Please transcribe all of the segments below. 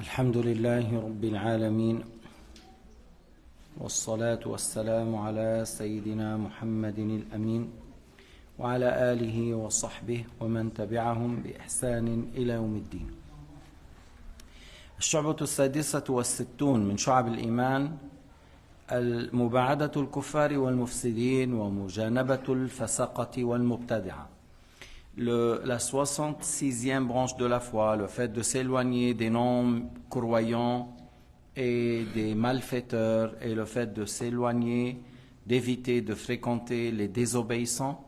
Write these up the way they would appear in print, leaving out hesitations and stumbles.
الحمد لله رب العالمين والصلاة والسلام على سيدنا محمد الأمين وعلى آله وصحبه ومن تبعهم بإحسان إلى يوم الدين. الشعبة 66 من شعب الإيمان المباعدة الكفار والمفسدين ومجانبة الفسقة والمبتدعة. La 66e branche de la foi, le fait de s'éloigner des non-croyants et des malfaiteurs, et le fait de s'éloigner, d'éviter de fréquenter les désobéissants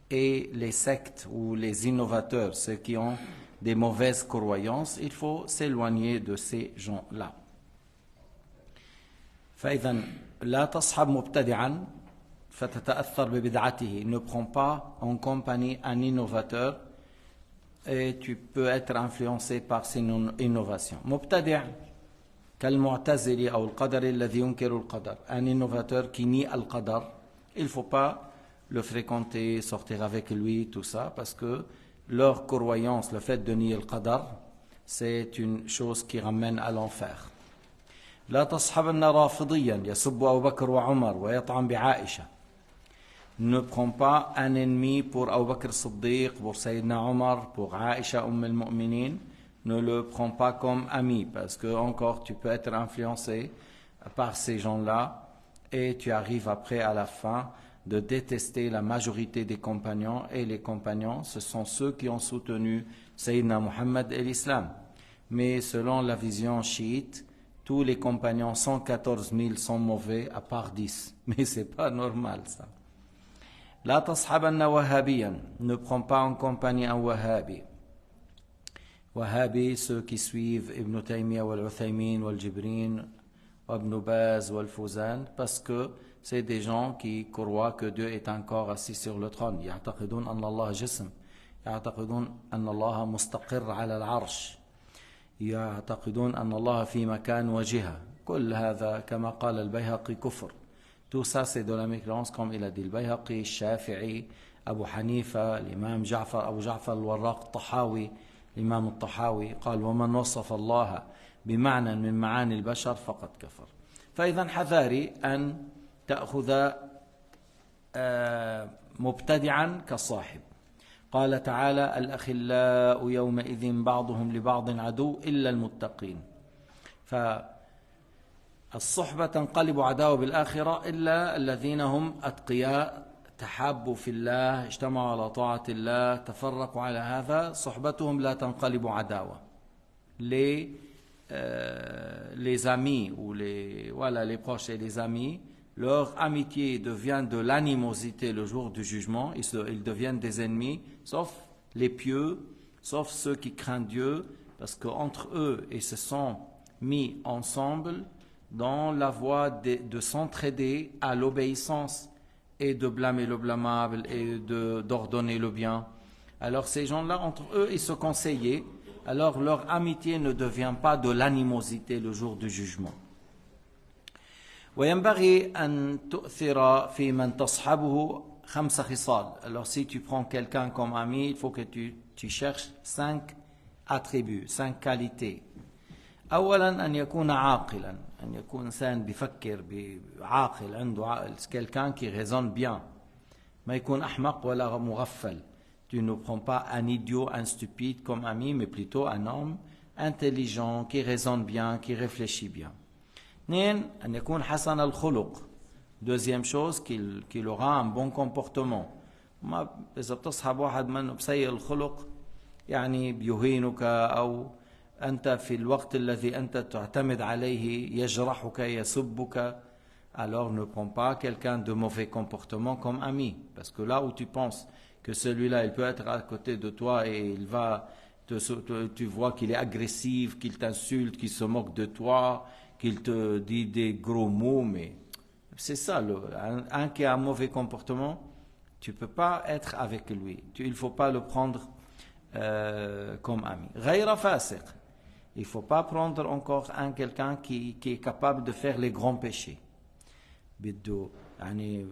et les sectes ou les innovateurs, ceux qui ont des mauvaises croyances, il faut s'éloigner de ces gens-là. فإذا لا تصحب مبتدعا فتتأثر ببدعته. Ne prends pas en compagnie un innovateur et tu peux être influencé par ses innovations. مبتدع كالمعتزلي أو القدر الذي ينكر القدر. Un innovateur qui nie le qadar, il ne faut pas le fréquenter, sortir avec lui, tout ça, parce que leur croyance, le fait de nier le qadar, c'est une chose qui ramène à l'enfer. لا تصحبن رافضيا يسب أبو بكر وعمر ويطعن بعائشة. Ne prends pas un ennemi pour Abu Bakr Siddiq, pour Sayyidina Omar, pour Aïcha al-Mu'minin. Ne le prends pas comme ami, parce que encore tu peux être influencé par ces gens-là et tu arrives après à la fin de détester la majorité des compagnons, et les compagnons ce sont ceux qui ont soutenu Sayyidina Muhammad et l'islam. Mais selon la vision chiite, tous les compagnons, 114 000 sont mauvais à part 10. Mais c'est pas normal ça. لا تصحبن وهابيا. Ne prends pas en compagnie un wahhabi. Wahhabi, ceux qui suivent Ibn Taymiyyah wal-Uthaymin wal-Jibrin Ibn Baz wal-Fawzan, parce que c'est des gens qui croient que Dieu est encore assis sur le trône. يعتقدون أن الله جسم. يعتقدون أن الله مستقر على العرش. يعتقدون أن الله في مكان وجهة. كل هذا كما قال البيهقي كفر. Tout ça, c'est de la mécréance, comme il a dit le Bayhaqi, Shafi'i, Abu Hanifa, l'imam Ja'far, Abu Ja'far al-Warraq, Tahawi, l'imam al-Tahawi, قال ومن وصف الله بمعنى من معاني البشر فقد كفر. فإذا حذاري أن تأخذ مبتدعا كصاحب. قال تعالى الأخلاء يومئذ بعضهم لبعض عدو إلا المتقين. الصحبة تنقلب عداوة بالآخرة إلا الذين هم أتقياء تحابوا في الله اجتمعوا على طاعة الله تفرقوا على هذا صحبتهم لا تنقلب عداوة. Les amis ou les proches et les amis, leur amitié devient de l'animosité le jour du jugement, ils deviennent des ennemis, sauf les pieux, sauf ceux qui craignent Dieu, parce qu'entre eux ils se sont mis ensemble dans la voie de s'entraider à l'obéissance et de blâmer le blâmable et d'ordonner le bien. Alors ces gens-là, entre eux, ils se conseillaient, alors leur amitié ne devient pas de l'animosité le jour du jugement. وينبغي أن تؤثر في من تصحبه 5 خصال. Alors si tu prends quelqu'un comme ami, il faut que tu cherches 5 attributs, 5 qualités. أولا أن يكون عاقلا. أن يكون إنسان بيفكر بعاقل عنده عقل, quelqu'un qui raisonne bien. ما يكون أحمق ولا مغفل. Tu ne prends pas un idiot, un stupide comme ami, mais plutôt un homme intelligent qui raisonne bien, qui réfléchit bien. اثنين أن يكون حسن الخلق. Deuxième chose, qu'il aura un bon comportement. ما إذا بتصحب واحد منه بسيء الخلق يعني بيهينك أو أنت في الوقت الذي أنت تعتمد عليه يجرحك يسبك, alors ne prends pas quelqu'un de mauvais comportement comme ami, parce que là où tu penses que celui-là il peut être à côté de toi et il va tu vois qu'il est agressif, qu'il t'insulte, qu'il se moque de toi, qu'il te dit des gros mots, mais c'est ça, un qui a un mauvais comportement, tu ne peux pas être avec lui, il ne faut pas le prendre comme ami. غير فاسق. Il ne faut pas prendre encore quelqu'un qui est capable de faire les grands péchés. بده يعني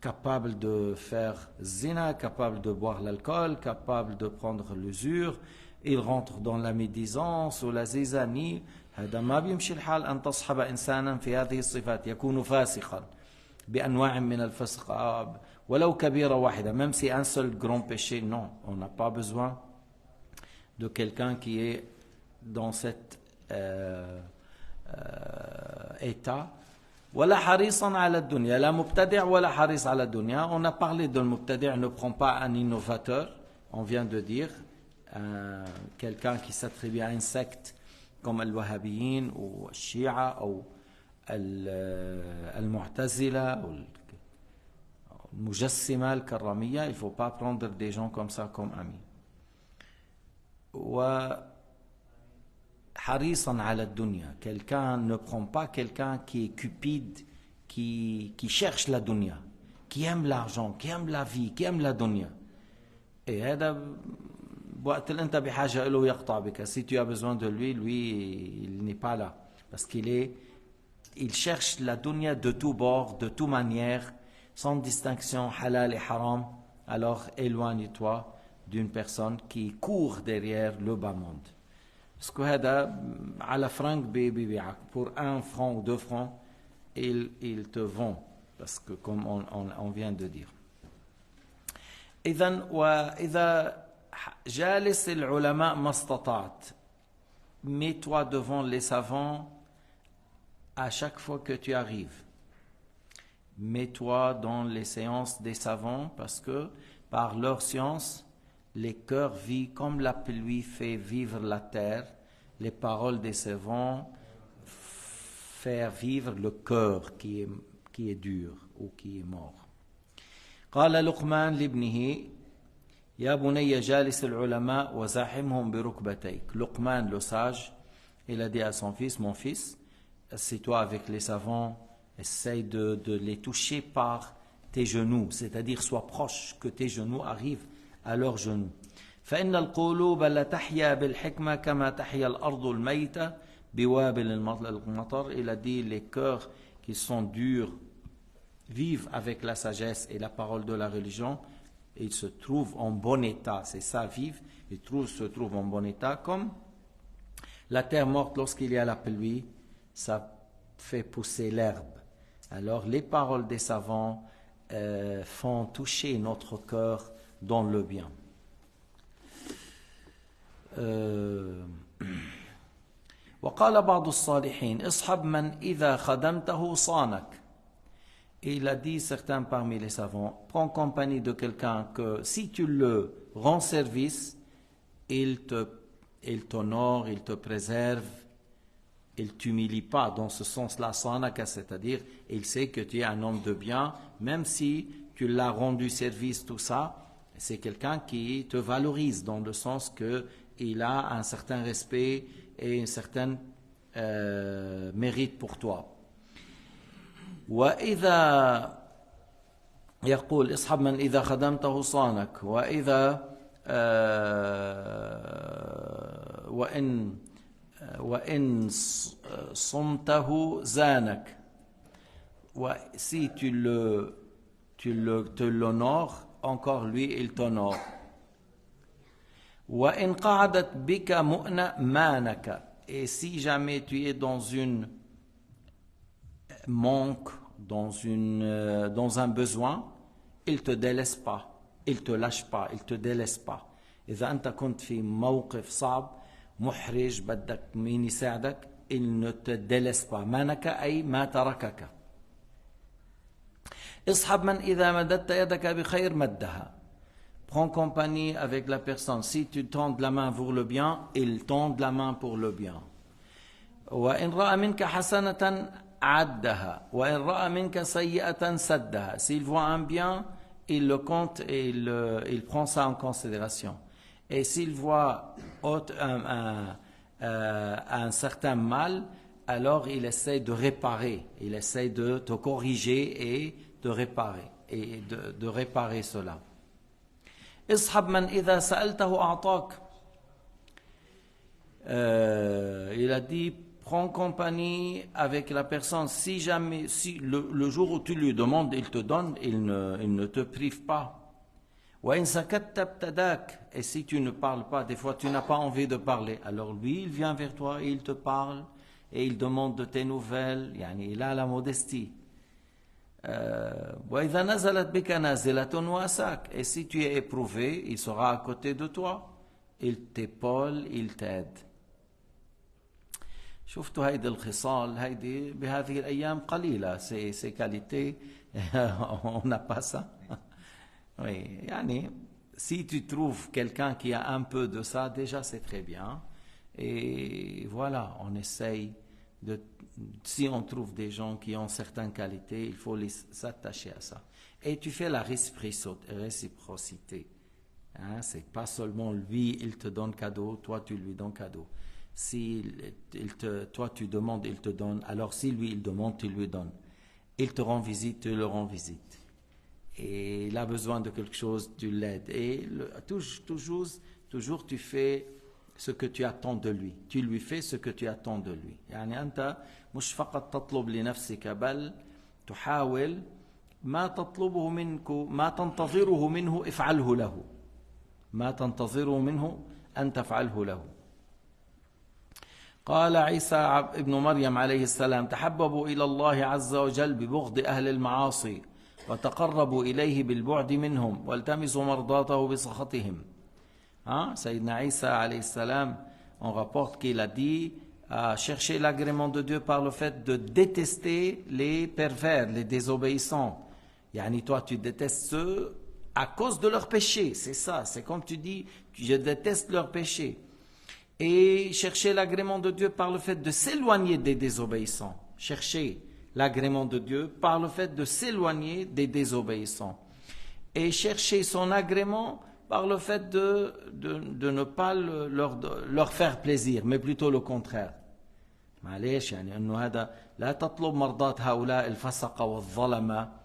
capable de faire zina, capable de boire l'alcool, capable de prendre l'usure, il rentre dans la médisance ou la zizanie. هذا ما بيمشي الحال أن تصحب إنسانا في هذه الصفات يكون فاسقا بأنواع من الفسق ولو كبيرة واحدة, même si un seul grand péché, non, on n'a pas besoin de quelqu'un qui est dans cet état. ولا حريصا على الدنيا, لا مبتدع ولا حريص على الدنيا. On a parlé de المبتدع, ne prend pas un innovateur, on vient de dire, quelqu'un qui s'attribue à une secte comme الوهابيين ou الشيعة أو المعتزلة أو المجسمة الكرامية. Il ne faut pas prendre des gens comme ça comme amis. وحريصا على الدنيا, quelqu'un ne prend pas quelqu'un qui est cupide, qui cherche la dunya, qui aime l'argent, qui aime la vie, qui aime la dunya. Et هذا وقت اللي انت بحاجة له يقطع بك. Si tu as besoin de lui, il n'est pas là. Parce il cherche la dunya de tous bords, de toutes manières, sans distinction, halal et haram. Alors éloigne-toi d'une personne qui court derrière le bas monde. Parce que هذا على فرنك بيبيعك. Pour 1 franc ou 2 francs, il te vend. Parce que comme on vient de dire. وإذا جالس العلماء ما استطعت, mets-toi devant les savants à chaque fois que tu arrives. Mets-toi dans les séances des savants parce que par leur science, les cœurs vivent comme la pluie fait vivre la terre. Les paroles des savants font vivre le cœur qui est dur ou qui est mort. قال لقمان لابنه يا بني جالس العلماء وزاحمهم بركبتيك. Luqman le sage, il a dit à son fils, mon fils, assieds-toi avec les savants, essaye de les toucher par tes genoux, c'est-à-dire sois proche, que tes genoux arrivent à leurs genoux. فإن القلوب لتحيا بالحكمة كما تحيا الأرض الميتة بوابل المطر. Il a dit les cœurs qui sont durs vivent avec la sagesse et la parole de la religion. Ils se trouvent en bon état, c'est ça, vivent, se trouvent en bon état, comme la terre morte lorsqu'il y a la pluie, ça fait pousser l'herbe. Alors les paroles des savants font toucher notre cœur dans le bien. وقال بعض الصالحين اصحب من إذا خدمته صانك. Et il a dit, certains parmi les savants, prends compagnie de quelqu'un que si tu le rends service, il t'honore, il te préserve, il t'humilie pas dans ce sens-là, sanaka, c'est-à-dire il sait que tu es un homme de bien, même si tu l'as rendu service, tout ça, c'est quelqu'un qui te valorise dans le sens qu'il a un certain respect et un certain mérite pour toi. وإذا يقول اصحب من إذا خدمته صانك وإذا وإن صمته زانك. Si tu l'honores, encore lui il t'honore. وإن قعدت بك مؤنة مانك. Et si jamais tu es dans une manque, dans un besoin, il ne te délaisse pas, il ne te lâche pas, il ne te délaisse pas. إذا أنت كنت في موقف صعب محرج بدك مين يساعدك, il ne te délaisse pas. مانك أي ما تركك. اصحب من إذا مددت يدك بخير مدها. Prends compagnie avec la personne. Si tu tends la main pour le bien, il tend la main pour le bien. وإن رأى منك حسنة عدها وإن رأى منك سيئة سدها. S'il voit un bien, il le compte et il prend ça en considération. Et s'il voit un certain mal, alors il essaie de réparer, il essaie de te corriger et de réparer, de réparer cela. اصحب من إذا سألته أعطاك. Il a dit, Prends compagnie avec la personne. Si jamais, si le jour où tu lui demandes, il te donne, il ne te prive pas. Et si tu ne parles pas, des fois tu n'as pas envie de parler, alors lui il vient vers toi et il te parle et il demande de tes nouvelles, il a la modestie. Et si tu es éprouvé, il sera à côté de toi, il t'épaule, il t'aide. شفتوا هيدي الخصال هيدي بهذه الأيام قليلة ces qualités on n'a pas ça. Oui, si tu trouves quelqu'un qui a un peu de ça, déjà c'est très bien. Et voilà, on essaye si on trouve des gens qui ont certaines qualités, il faut s'attacher à ça. Et tu fais la réciprocité. C'est pas seulement lui, il te donne cadeau, toi tu lui donnes cadeau. Si toi tu demandes, il te donne. Alors si lui il demande, tu lui donnes. Il te rend visite, tu le rends visite. Et il a besoin de quelque chose, tu l'aides. Et toujours tu fais ce que tu attends de lui. Tu lui fais ce que tu attends de lui. أنت مش فقط تطلب لنفسك بل تحاول ما تطلبه منك ما تنتظره منه افعله له. ما تنتظره منه أن تفعله له. قال عيسى ابن مريم عليه السلام تحببوا إلى الله عز وجل ببغض أهل المعاصي وتقربوا إليه بالبعد منهم والتمسوا مرضاته بسخطهم. Sayyidina Isa alayhi salam, on rapporte qu'il a dit chercher l'agrément de Dieu par le fait de détester les pervers, les désobéissants. Toi tu détestes ceux à cause de leurs péchés, c'est ça, c'est comme tu dis, je déteste leurs péchés. Et chercher l'agrément de Dieu par le fait de s'éloigner des désobéissants. Chercher l'agrément de Dieu par le fait de s'éloigner des désobéissants. Et chercher son agrément par le fait de ne pas leur faire plaisir, mais plutôt le contraire. معليش أنه هذا لا تطلب مرضات هؤلاء الفسقة والظلمة.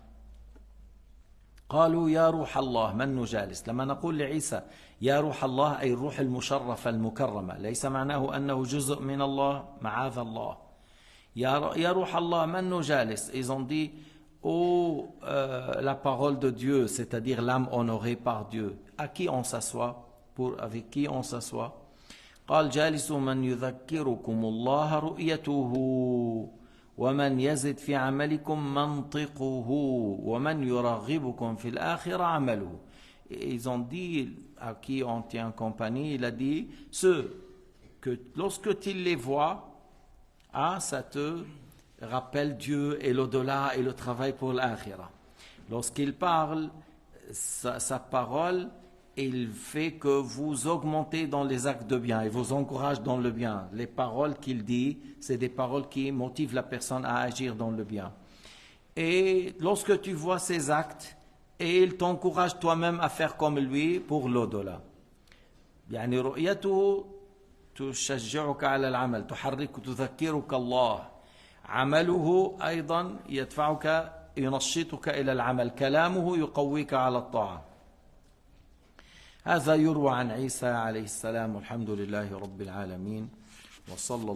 قالوا يا روح الله من نجالس. لما نقول لعيسى يا روح الله أي الروح المشرفة المكرمة، ليس معناه أنه جزء من الله، معاذ الله. يا روح الله من نجالس. Ils ont dit la parole de Dieu, c'est-à-dire l'âme honorée par Dieu. À qui on s'assoit? Avec qui on s'assoit? قال جالسوا من يذكركم الله رؤيته ومن يزد في عملكم منطقه ومن يرغبكم في الآخرة عمله. Ils ont dit à qui on tient compagnie, il a dit ceux que lorsque tu les vois, ça te rappelle Dieu et l'au-delà et le travail pour l'akhira. Lorsqu'il parle, sa parole, il fait que vous augmentez dans les actes de bien et vous encourage dans le bien. Les paroles qu'il dit, c'est des paroles qui motivent la personne à agir dans le bien. Et lorsque tu vois ces actes, et il t'encourage toi-même à faire comme lui pour l'au-delà. رؤيته تشجعك على العمل، تحرك تذكرك الله. عمله أيضا يدفعك ينشطك إلى العمل، كلامه يقويك على الطاعة. هذا يروى عن عيسى عليه السلام والحمد لله رب العالمين وصلى الله